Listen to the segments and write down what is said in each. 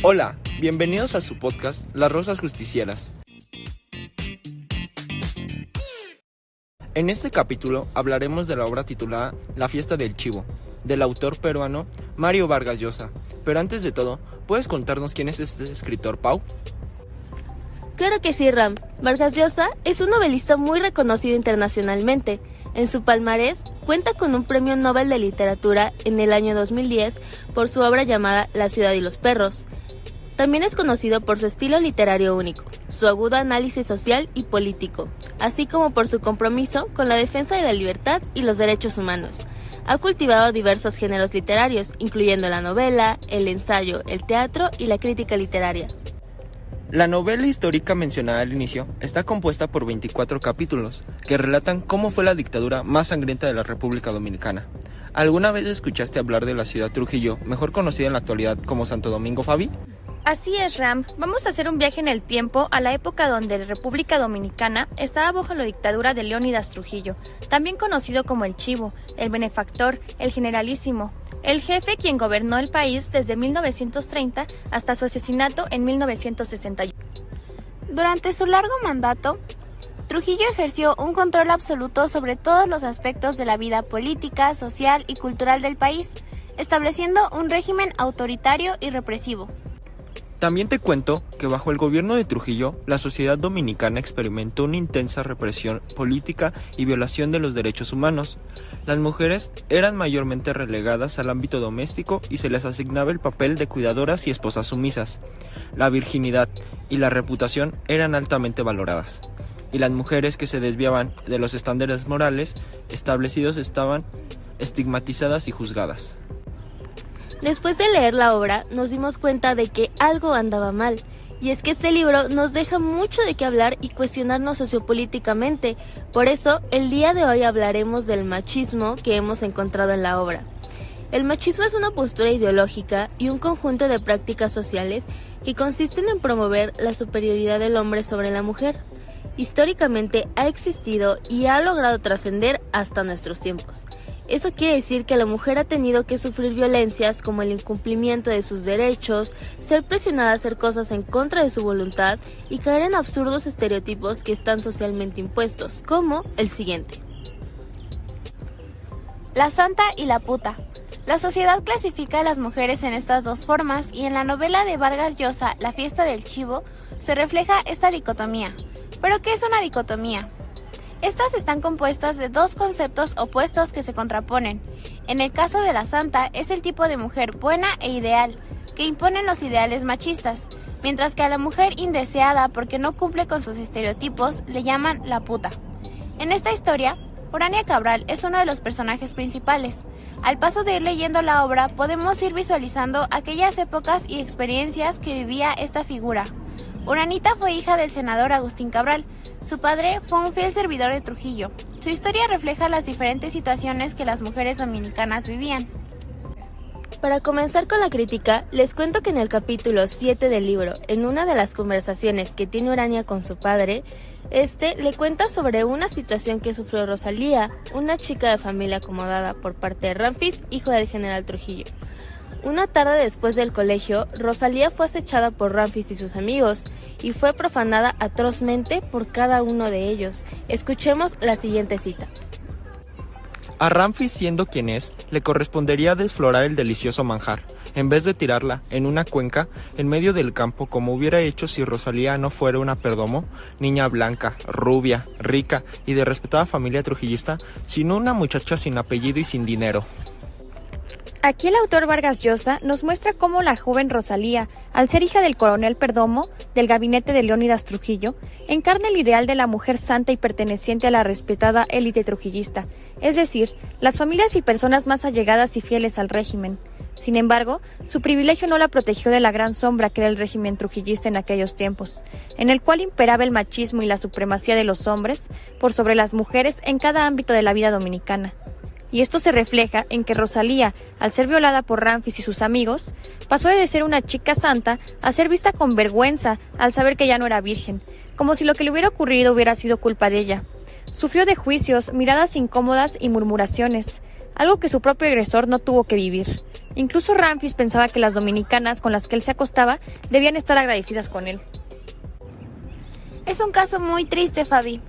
Hola, bienvenidos a su podcast Las Rosas Justicieras. En este capítulo hablaremos de la obra titulada La Fiesta del Chivo, del autor peruano Mario Vargas Llosa. Pero antes de todo, ¿puedes contarnos quién es este escritor, Pau? Claro que sí, Ram. Vargas Llosa es un novelista muy reconocido internacionalmente. En su palmarés cuenta con un premio Nobel de Literatura en el año 2010 por su obra llamada La ciudad y los perros. También es conocido por su estilo literario único, su agudo análisis social y político, así como por su compromiso con la defensa de la libertad y los derechos humanos. Ha cultivado diversos géneros literarios, incluyendo la novela, el ensayo, el teatro y la crítica literaria. La novela histórica mencionada al inicio está compuesta por 24 capítulos que relatan cómo fue la dictadura más sangrienta de la República Dominicana. ¿Alguna vez escuchaste hablar de la ciudad Trujillo, mejor conocida en la actualidad como Santo Domingo, Fabi? Así es, Ram. Vamos a hacer un viaje en el tiempo a la época donde la República Dominicana estaba bajo la dictadura de Leónidas Trujillo, también conocido como el Chivo, el benefactor, el generalísimo, el jefe quien gobernó el país desde 1930 hasta su asesinato en 1961. Durante su largo mandato, Trujillo ejerció un control absoluto sobre todos los aspectos de la vida política, social y cultural del país, estableciendo un régimen autoritario y represivo. También te cuento que bajo el gobierno de Trujillo, la sociedad dominicana experimentó una intensa represión política y violación de los derechos humanos. Las mujeres eran mayormente relegadas al ámbito doméstico y se les asignaba el papel de cuidadoras y esposas sumisas. La virginidad y la reputación eran altamente valoradas, y las mujeres que se desviaban de los estándares morales establecidos estaban estigmatizadas y juzgadas. Después de leer la obra, nos dimos cuenta de que algo andaba mal, y es que este libro nos deja mucho de qué hablar y cuestionarnos sociopolíticamente. Por eso, el día de hoy hablaremos del machismo que hemos encontrado en la obra. El machismo es una postura ideológica y un conjunto de prácticas sociales que consisten en promover la superioridad del hombre sobre la mujer. Históricamente ha existido y ha logrado trascender hasta nuestros tiempos. Eso quiere decir que la mujer ha tenido que sufrir violencias como el incumplimiento de sus derechos, ser presionada a hacer cosas en contra de su voluntad y caer en absurdos estereotipos que están socialmente impuestos, como el siguiente. La santa y la puta. La sociedad clasifica a las mujeres en estas dos formas y en la novela de Vargas Llosa, La Fiesta del Chivo, se refleja esta dicotomía. ¿Pero qué es una dicotomía? Estas están compuestas de dos conceptos opuestos que se contraponen. En el caso de la santa es el tipo de mujer buena e ideal, que imponen los ideales machistas, mientras que a la mujer indeseada porque no cumple con sus estereotipos le llaman la puta. En esta historia, Urania Cabral es uno de los personajes principales. Al paso de ir leyendo la obra podemos ir visualizando aquellas épocas y experiencias que vivía esta figura. Uranita fue hija del senador Agustín Cabral. Su padre fue un fiel servidor de Trujillo. Su historia refleja las diferentes situaciones que las mujeres dominicanas vivían. Para comenzar con la crítica, les cuento que en el capítulo 7 del libro, en una de las conversaciones que tiene Urania con su padre, le cuenta sobre una situación que sufrió Rosalía, una chica de familia acomodada por parte de Ramfis, hijo del general Trujillo. Una tarde después del colegio, Rosalía fue acechada por Ramfis y sus amigos y fue profanada atrozmente por cada uno de ellos. Escuchemos la siguiente cita. A Ramfis, siendo quien es, le correspondería desflorar el delicioso manjar, en vez de tirarla en una cuenca en medio del campo como hubiera hecho si Rosalía no fuera una perdomo, niña blanca, rubia, rica y de respetada familia trujillista, sino una muchacha sin apellido y sin dinero. Aquí el autor Vargas Llosa nos muestra cómo la joven Rosalía, al ser hija del coronel Perdomo, del gabinete de Leónidas Trujillo, encarna el ideal de la mujer santa y perteneciente a la respetada élite trujillista, es decir, las familias y personas más allegadas y fieles al régimen. Sin embargo, su privilegio no la protegió de la gran sombra que era el régimen trujillista en aquellos tiempos, en el cual imperaba el machismo y la supremacía de los hombres por sobre las mujeres en cada ámbito de la vida dominicana. Y esto se refleja en que Rosalía, al ser violada por Ramfis y sus amigos, pasó de ser una chica santa a ser vista con vergüenza al saber que ya no era virgen, como si lo que le hubiera ocurrido hubiera sido culpa de ella. Sufrió de juicios, miradas incómodas y murmuraciones, algo que su propio agresor no tuvo que vivir. Incluso Ramfis pensaba que las dominicanas con las que él se acostaba debían estar agradecidas con él. Es un caso muy triste, Fabi.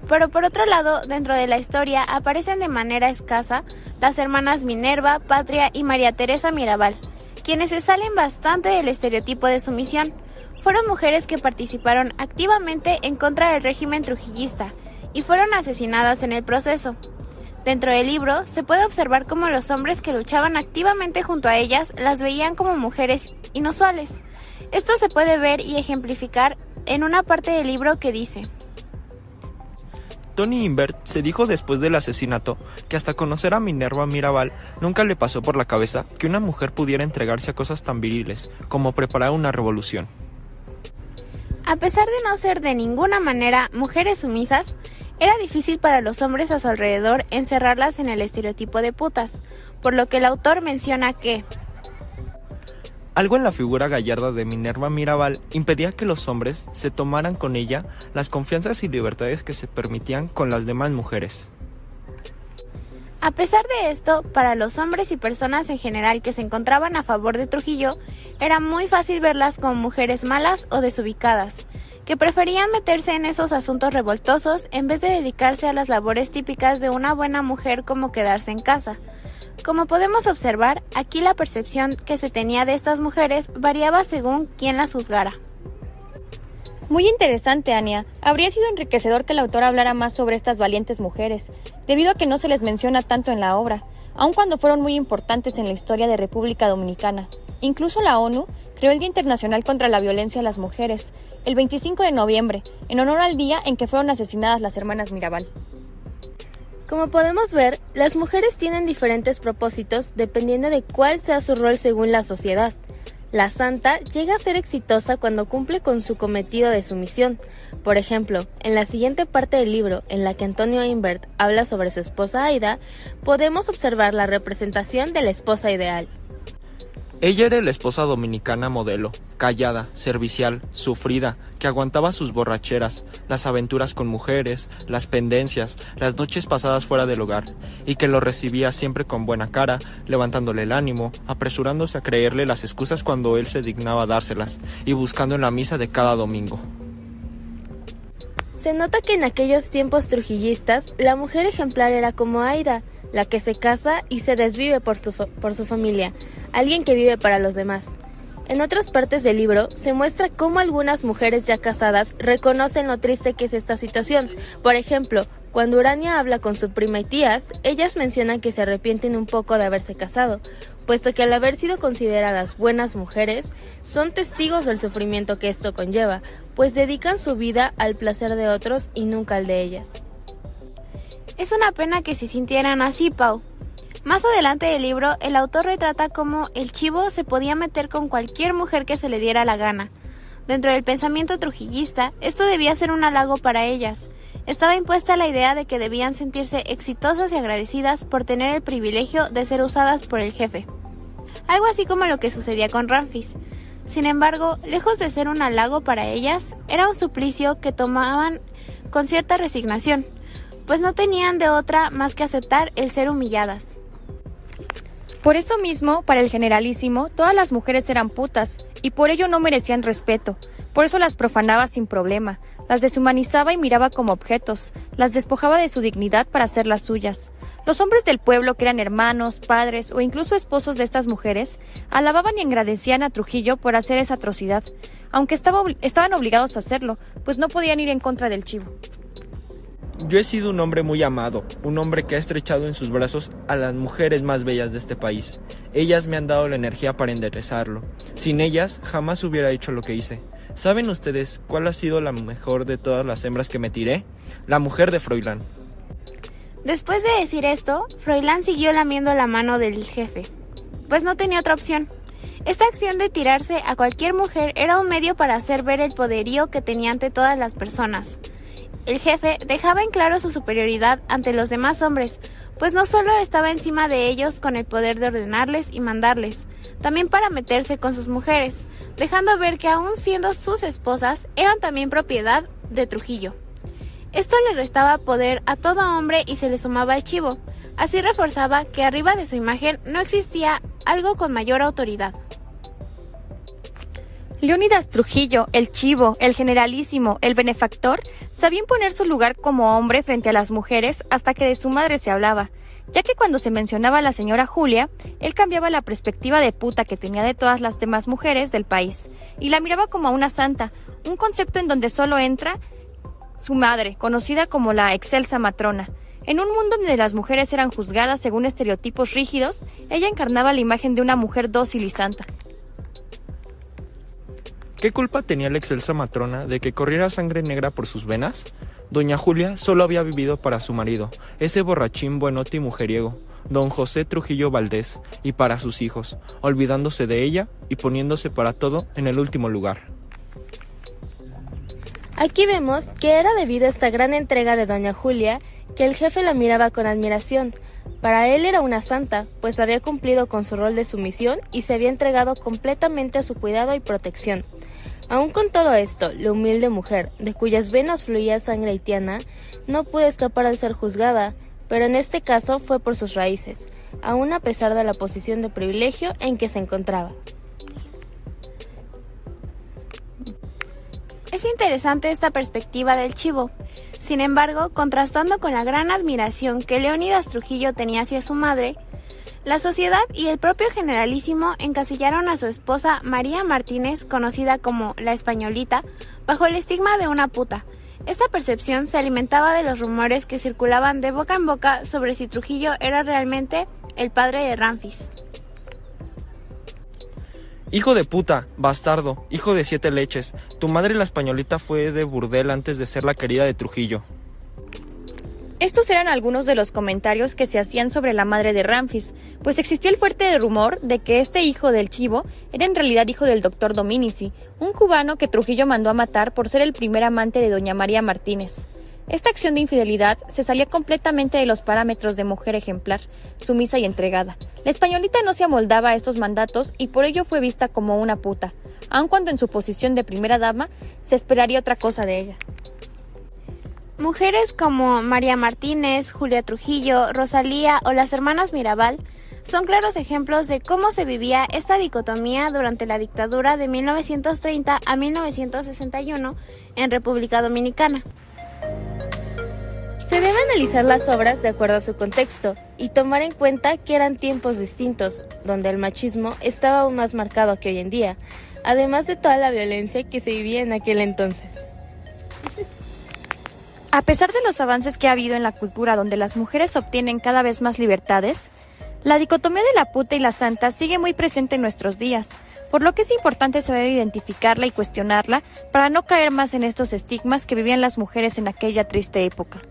Pero por otro lado, dentro de la historia aparecen de manera escasa las hermanas Minerva, Patria y María Teresa Mirabal, quienes se salen bastante del estereotipo de sumisión. Fueron mujeres que participaron activamente en contra del régimen trujillista y fueron asesinadas en el proceso. Dentro del libro se puede observar cómo los hombres que luchaban activamente junto a ellas las veían como mujeres inusuales. Esto se puede ver y ejemplificar en una parte del libro que dice: Toni Invert se dijo después del asesinato que hasta conocer a Minerva Mirabal nunca le pasó por la cabeza que una mujer pudiera entregarse a cosas tan viriles como preparar una revolución. A pesar de no ser de ninguna manera mujeres sumisas, era difícil para los hombres a su alrededor encerrarlas en el estereotipo de putas, por lo que el autor menciona que algo en la figura gallarda de Minerva Mirabal impedía que los hombres se tomaran con ella las confianzas y libertades que se permitían con las demás mujeres. A pesar de esto, para los hombres y personas en general que se encontraban a favor de Trujillo, era muy fácil verlas como mujeres malas o desubicadas, que preferían meterse en esos asuntos revoltosos en vez de dedicarse a las labores típicas de una buena mujer como quedarse en casa. Como podemos observar, aquí la percepción que se tenía de estas mujeres variaba según quién las juzgara. Muy interesante, Ania. Habría sido enriquecedor que el autor hablara más sobre estas valientes mujeres, debido a que no se les menciona tanto en la obra, aun cuando fueron muy importantes en la historia de República Dominicana. Incluso la ONU creó el Día Internacional contra la Violencia a las Mujeres, el 25 de noviembre, en honor al día en que fueron asesinadas las hermanas Mirabal. Como podemos ver, las mujeres tienen diferentes propósitos dependiendo de cuál sea su rol según la sociedad. La santa llega a ser exitosa cuando cumple con su cometido de sumisión. Por ejemplo, en la siguiente parte del libro, en la que Antonio Invert habla sobre su esposa Aida, podemos observar la representación de la esposa ideal. Ella era la esposa dominicana modelo, callada, servicial, sufrida, que aguantaba sus borracheras, las aventuras con mujeres, las pendencias, las noches pasadas fuera del hogar, y que lo recibía siempre con buena cara, levantándole el ánimo, apresurándose a creerle las excusas cuando él se dignaba dárselas, y buscando en la misa de cada domingo. Se nota que en aquellos tiempos trujillistas, la mujer ejemplar era como Aida, la que se casa y se desvive por su familia, alguien que vive para los demás. En otras partes del libro se muestra cómo algunas mujeres ya casadas reconocen lo triste que es esta situación. Por ejemplo, cuando Urania habla con su prima y tías, ellas mencionan que se arrepienten un poco de haberse casado, puesto que al haber sido consideradas buenas mujeres, son testigos del sufrimiento que esto conlleva, pues dedican su vida al placer de otros y nunca al de ellas. Es una pena que se sintieran así, Pau. Más adelante del libro, el autor retrata cómo el chivo se podía meter con cualquier mujer que se le diera la gana. Dentro del pensamiento trujillista, esto debía ser un halago para ellas. Estaba impuesta la idea de que debían sentirse exitosas y agradecidas por tener el privilegio de ser usadas por el jefe. Algo así como lo que sucedía con Ramfis. Sin embargo, lejos de ser un halago para ellas, era un suplicio que tomaban con cierta resignación, pues no tenían de otra más que aceptar el ser humilladas. Por eso mismo, para el generalísimo, todas las mujeres eran putas, y por ello no merecían respeto. Por eso las profanaba sin problema, las deshumanizaba y miraba como objetos, las despojaba de su dignidad para hacerlas suyas. Los hombres del pueblo, que eran hermanos, padres o incluso esposos de estas mujeres, alababan y agradecían a Trujillo por hacer esa atrocidad, aunque estaban obligados a hacerlo, pues no podían ir en contra del chivo. Yo he sido un hombre muy amado, un hombre que ha estrechado en sus brazos a las mujeres más bellas de este país. Ellas me han dado la energía para enderezarlo. Sin ellas, jamás hubiera hecho lo que hice. ¿Saben ustedes cuál ha sido la mejor de todas las hembras que me tiré? La mujer de Froilán. Después de decir esto, Froilán siguió lamiendo la mano del jefe, pues no tenía otra opción. Esta acción de tirarse a cualquier mujer era un medio para hacer ver el poderío que tenía ante todas las personas. El jefe dejaba en claro su superioridad ante los demás hombres, pues no solo estaba encima de ellos con el poder de ordenarles y mandarles, también para meterse con sus mujeres, dejando ver que aún siendo sus esposas, eran también propiedad de Trujillo. Esto le restaba poder a todo hombre y se le sumaba al chivo. Así reforzaba que arriba de su imagen no existía algo con mayor autoridad. Leónidas Trujillo, el chivo, el generalísimo, el benefactor, sabía imponer su lugar como hombre frente a las mujeres hasta que de su madre se hablaba, ya que cuando se mencionaba a la señora Julia, él cambiaba la perspectiva de puta que tenía de todas las demás mujeres del país, y la miraba como a una santa, un concepto en donde solo entra su madre, conocida como la excelsa matrona. En un mundo donde las mujeres eran juzgadas según estereotipos rígidos, ella encarnaba la imagen de una mujer dócil y santa. ¿Qué culpa tenía la excelsa matrona de que corriera sangre negra por sus venas? Doña Julia solo había vivido para su marido, ese borrachín buenote y mujeriego, don José Trujillo Valdés, y para sus hijos, olvidándose de ella y poniéndose para todo en el último lugar. Aquí vemos que era debido a esta gran entrega de doña Julia que el jefe la miraba con admiración. Para él era una santa, pues había cumplido con su rol de sumisión y se había entregado completamente a su cuidado y protección. Aún con todo esto, la humilde mujer, de cuyas venas fluía sangre haitiana, no pudo escapar al ser juzgada, pero en este caso fue por sus raíces, aún a pesar de la posición de privilegio en que se encontraba. Es interesante esta perspectiva del chivo. Sin embargo, contrastando con la gran admiración que Leónidas Trujillo tenía hacia su madre, la sociedad y el propio generalísimo encasillaron a su esposa María Martínez, conocida como la Españolita, bajo el estigma de una puta. Esta percepción se alimentaba de los rumores que circulaban de boca en boca sobre si Trujillo era realmente el padre de Ramfis. Hijo de puta, bastardo, hijo de 7 leches, tu madre la Españolita fue de burdel antes de ser la querida de Trujillo. Estos eran algunos de los comentarios que se hacían sobre la madre de Ramfis, pues existía el fuerte rumor de que este hijo del chivo era en realidad hijo del doctor Dominici, un cubano que Trujillo mandó a matar por ser el primer amante de doña María Martínez. Esta acción de infidelidad se salía completamente de los parámetros de mujer ejemplar, sumisa y entregada. La Españolita no se amoldaba a estos mandatos y por ello fue vista como una puta, aun cuando en su posición de primera dama se esperaría otra cosa de ella. Mujeres como María Martínez, Julia Trujillo, Rosalía o las hermanas Mirabal son claros ejemplos de cómo se vivía esta dicotomía durante la dictadura de 1930 a 1961 en República Dominicana. Se debe analizar las obras de acuerdo a su contexto y tomar en cuenta que eran tiempos distintos, donde el machismo estaba aún más marcado que hoy en día, además de toda la violencia que se vivía en aquel entonces. A pesar de los avances que ha habido en la cultura donde las mujeres obtienen cada vez más libertades, la dicotomía de la puta y la santa sigue muy presente en nuestros días, por lo que es importante saber identificarla y cuestionarla para no caer más en estos estigmas que vivían las mujeres en aquella triste época.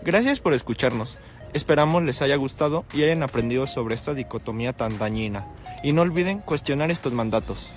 Gracias por escucharnos. Esperamos les haya gustado y hayan aprendido sobre esta dicotomía tan dañina. Y no olviden cuestionar estos mandatos.